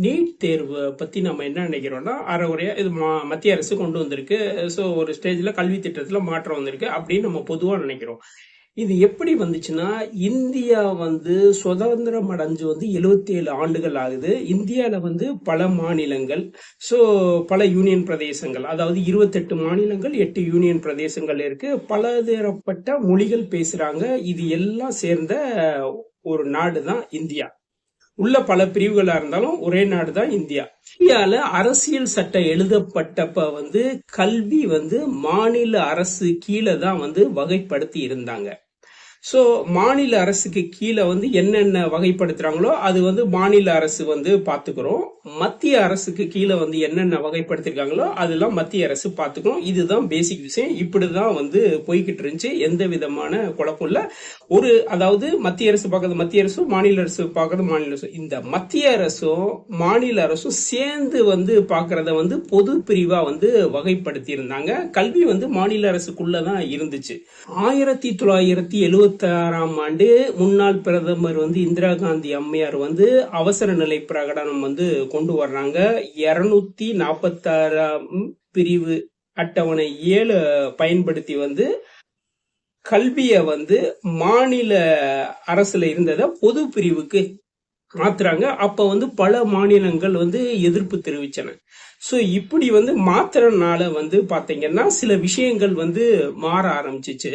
NEET தேர்வு பத்தி நம்ம என்ன நினைக்கிறோம்னா, அரைகுறையா இது மத்திய அரசு கொண்டு வந்திருக்கு. ஸோ ஒரு ஸ்டேஜ்ல கல்வி திட்டத்துல மாற்றம் வந்திருக்கு அப்படின்னு நம்ம பொதுவா நினைக்கிறோம். இது எப்படி வந்துச்சுன்னா, இந்தியா சுதந்திரம் அடைஞ்சு 77 ஆண்டுகள் ஆகுது. இந்தியால பல மாநிலங்கள், ஸோ பல யூனியன் பிரதேசங்கள், அதாவது 28 மாநிலங்கள், 8 யூனியன் பிரதேசங்கள் இருக்கு. பலதரப்பட்ட மொழிகள் பேசுறாங்க. இது எல்லாம் சேர்ந்த ஒரு நாடு தான் இந்தியா. உள்ள பல பிரிவுகளா இருந்தாலும் ஒரே நாடு தான் இந்தியா. இந்தியால அரசியல் சட்டம் எழுதப்பட்டப்ப கல்வி மாநில அரசு கீழே தான் வகைப்படுத்தி இருந்தாங்க. சோ மாநில அரசுக்கு கீழே என்னென்ன வகைப்படுத்துறாங்களோ அது மாநில அரசு பாத்துக்கிறோம். மத்திய அரசுக்கு கீழே என்னென்ன வகைப்படுத்திருக்காங்களோ அதெல்லாம் மத்திய அரசு பாத்துக்கிறோம். இதுதான் பேசிக் விஷயம். இப்படிதான் போய்கிட்டு இருந்துச்சு. எந்த விதமான குழப்பம் இல்ல. அதாவது மத்திய அரசு பார்க்கறது மத்திய அரசும், மாநில அரசு பார்க்கறது மாநில அரசு. இந்த மத்திய அரசும் மாநில அரசும் சேர்ந்து பாக்குறத பொது பிரிவா வகைப்படுத்தி இருந்தாங்க. கல்வி மாநில அரசுக்குள்ளதான் இருந்துச்சு. 1976ஆம் ஆண்டு முன்னாள் பிரதமர் இந்திரா காந்தி அம்மையார் அவசர நிலை பிரகடனம் கொண்டு வர்றாங்க. 246ஆம் பிரிவு அட்டவணை 7 பயன்படுத்தி கல்விய மாநில அரசுல இருந்தத பொது பிரிவுக்கு மாத்துறாங்க. அப்ப பல மாநிலங்கள் எதிர்ப்பு தெரிவிச்சன. சோ இப்படி மாத்துறதுனால பாத்தீங்கன்னா சில விஷயங்கள் மாற ஆரம்பிச்சிச்சு.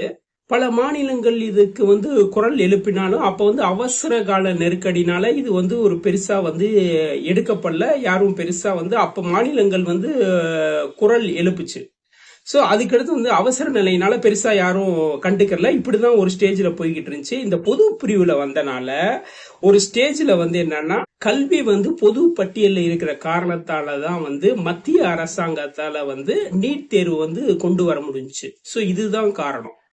பல மாநிலங்கள் இதுக்கு குரல் எழுப்பினாலும் அப்ப அவசர கால நெருக்கடினால இது ஒரு பெருசா எடுக்கப்படல. யாரும் பெருசா அப்ப மாநிலங்கள் குரல் எழுப்புச்சு. சோ அதுக்கடுத்து அவசர நிலையினால பெருசா யாரும் கண்டுக்கல. இப்படிதான் ஒரு ஸ்டேஜ்ல போய்கிட்டு இருந்துச்சு. இந்த பொது பிரிவுல வந்தனால ஒரு ஸ்டேஜ்ல என்னன்னா கல்வி பொது பட்டியல்ல இருக்கிற காரணத்தாலதான் மத்திய அரசாங்கத்தால நீட் தேர்வு கொண்டு வர முடிஞ்சுச்சு. சோ இதுதான் காரணம்.